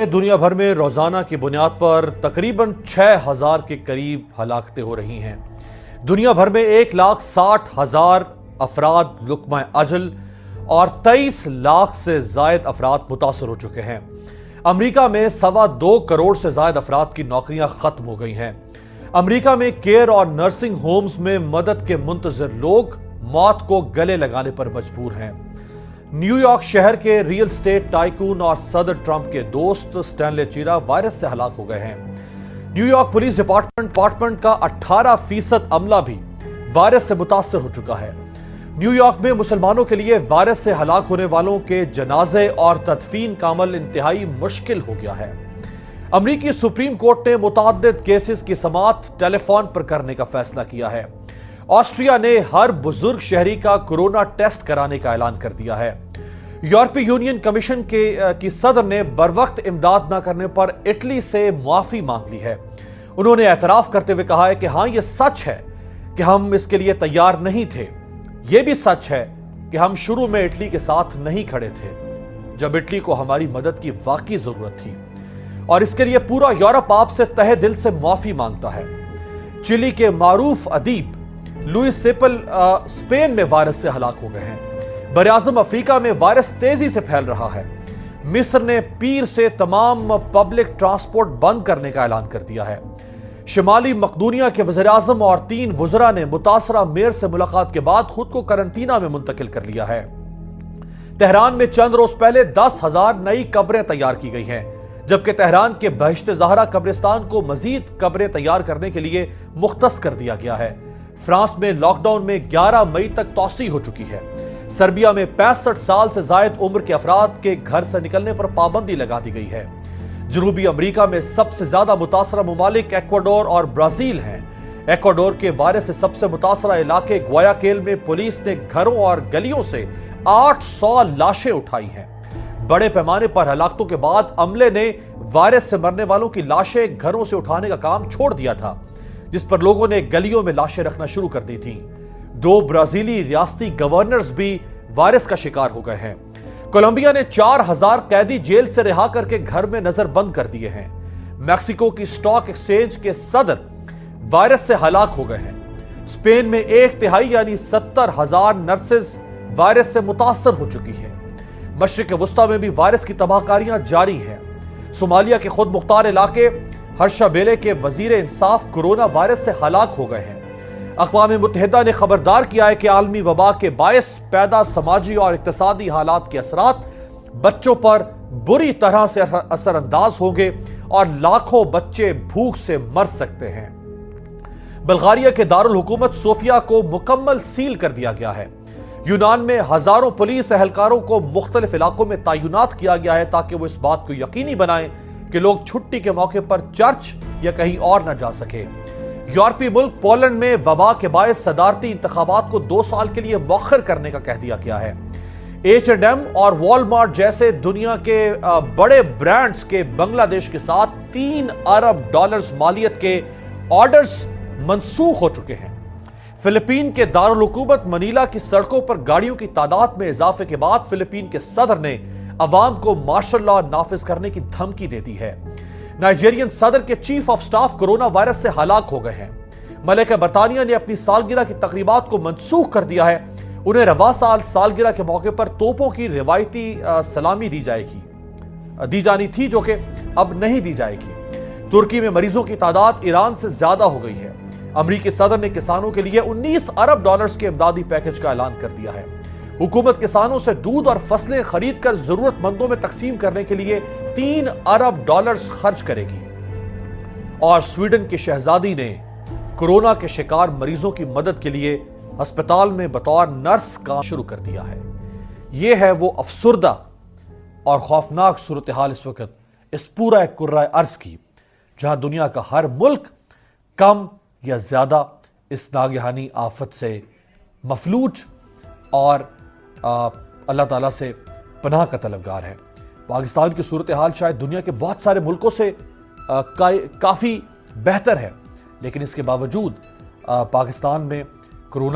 दुनिया भर में रोजाना की बुनियाद पर तकरीबन 6,000 के करीब हलाकतें हो रही हैं। दुनिया भर में 1,60,000 अफराद लुक्मा अजल और 23 लाख से जायद अफराद मुतासर हो चुके हैं। अमरीका में 2.25 करोड़ से जायद अफराद की नौकरियां खत्म हो गई हैं। अमरीका में केयर और नर्सिंग होम्स में मदद के मुंतजर लोग मौत को गले लगाने पर मजबूर हैं। न्यूयॉर्क शहर के रियल स्टेट टाइकून और सदर ट्रंप के दोस्त स्टैनले चीरा वायरस से हलाक हो गए हैं। न्यूयॉर्क पुलिस डिपार्टमेंट का 18% अमला भी वायरस से मुतासर हो चुका है। न्यूयॉर्क में मुसलमानों के लिए वायरस से हलाक होने वालों के जनाजे और तदफीन का अमल इंतहाई मुश्किल हो गया है। अमरीकी सुप्रीम कोर्ट ने मुतअद्दिद केसेस की समाअत टेलीफोन पर करने का फैसला किया है। ऑस्ट्रिया ने हर बुजुर्ग शहरी का कोरोना टेस्ट कराने का ऐलान कर दिया है। यूरोपीय यूनियन कमीशन की सदर ने बरवक्त इमदाद न करने पर इटली से मुआफी मांग ली है। उन्होंने एतराफ करते हुए कहा है कि हाँ, यह सच है कि हम इसके लिए तैयार नहीं थे। यह भी सच है कि हम शुरू में इटली के साथ नहीं खड़े थे जब इटली को हमारी मदद की वाकई जरूरत थी, और इसके लिए पूरा यूरोप आपसे तहे दिल से मुआफी मांगता है। चिली के मारूफ अदीब लुइस सेपल स्पेन में वायरस से हलाक हो गए हैं। बरआज़म अफ्रीका में वायरस तेजी से फैल रहा है। मिस्र ने पीर से तमाम पब्लिक ट्रांसपोर्ट बंद करने का ऐलान कर दिया है। शिमाली मकदूनिया के वज़ीर-ए-आज़म और 3 वुज़रा ने मुतासरा मेयर से मुलाकात के बाद खुद को करंटीना में मुंतकिल कर लिया है। तेहरान में चंद रोज पहले 10,000 नई कब्रें तैयार की गई हैं, जबकि तेहरान के बहिश्त ज़हरा कब्रिस्तान को मजीद कब्रें तैयार करने के लिए मुख्तस कर दिया गया है। फ्रांस में लॉकडाउन में 11 मई तक तौसी हो चुकी है। सर्बिया में 65 साल से जायद उम्र के अफराद के घर से निकलने पर पाबंदी लगा दी गई है। जनूबी अमेरिका में सबसे ज्यादा मुतासरा मुमालिक एक्वाडोर और ब्राजील हैं। एक्वाडोर के वायरस से सबसे मुतासरा इलाके ग्वायाकेल में पुलिस ने घरों और गलियों से 800 लाशें उठाई हैं। बड़े पैमाने पर हलाकतों के बाद अमले ने वायरस से मरने वालों की लाशें घरों से उठाने का काम छोड़ दिया था, जिस पर लोगों ने गलियों में लाशें रखना शुरू कर दी थीं। 2 ब्राजीली रियासती गवर्नर्स भी वायरस का शिकार हो गए हैं। कोलंबिया ने 4,000 कैदी जेल से रिहा करके घर में नजर बंद कर दिए हैं। मैक्सिको की स्टॉक एक्सचेंज के सदर वायरस से हलाक हो गए हैं। स्पेन में 1/3 यानी 70,000 नर्सेज वायरस से मुतासर हो चुकी है। मशरिक वुस्ता में भी वायरस की तबाहकारियां जारी हैं। सोमालिया के खुद मुख्तार इलाके हर्षाबेले के वजीर इंसाफ कोरोना वायरस से हलाक हो गए हैं। अक़वाम मुत्तहिदा ने खबरदार किया है कि आलमी वबा के बायस पैदा समाजी और इक्तिसादी हालात के असरात बच्चों पर बुरी तरह से असरअंदाज होंगे और लाखों बच्चे भूख से मर सकते हैं। बल्गारिया के दारुल हुकूमत सोफिया को मुकम्मल सील कर दिया गया है। यूनान में हजारों पुलिस एहलकारों को मुख्तलिफ इलाकों में तैनात किया गया है ताकि वो इस बात को यकीनी बनाएं कि लोग छुट्टी के मौके पर चर्च या कहीं और न जा सके। यूरोपीय मुल्क पोलैंड में वबा के बायस सदारती इंतखाबात को 2 साल के लिए मौखर करने का कह दिया गया है। H&M और वॉलमार्ट जैसे दुनिया के बड़े ब्रांड्स के बांग्लादेश के साथ $3 अरब मालियत के ऑर्डर्स मंसूख हो चुके हैं। फिलिपीन के दारुल हुकूमत मनीला की सड़कों पर गाड़ियों की तादाद में इजाफे के बाद फिलिपीन के सदर ने अवाम को मार्शल लॉ नाफिज करने की धमकी दे दी है। नाइजीरियन सदर के chief of staff corona virus से हलाक हो गए हैं। मलिका बरतानिया ने अपनी सालगिरह की तकरीबात को मंसूख कर दिया है। उन्हें रवा साल सालगिरह के मौके पर तोपों की रिवायती सलामी दी जानी थी, जो कि अब नहीं दी जाएगी। तुर्की में मरीजों की तादाद ईरान से ज्यादा हो गई है। अमरीकी सदर ने किसानों के लिए $19 अरब के इमदादी पैकेज का ऐलान कर दिया है। हुकूमत किसानों से दूध और फसलें खरीद कर जरूरतमंदों में तकसीम करने के लिए $3 अरब खर्च करेगी। और स्वीडन की शहजादी ने कोरोना के शिकार मरीजों की मदद के लिए अस्पताल में बतौर नर्स काम शुरू कर दिया है। यह है वो अफसुर्दा और खौफनाक सूरत हाल इस वक्त इस पूरा कुर्रा अर्ज की, जहां दुनिया का हर मुल्क कम या ज्यादा इस नागहानी आफत से मफलूज और अल्लाह ताला से पनाह का तलबगार है। पाकिस्तान की सूरत हाल शायद दुनिया के बहुत सारे मुल्कों से काफ़ी बेहतर है, लेकिन इसके बावजूद पाकिस्तान में कोरोना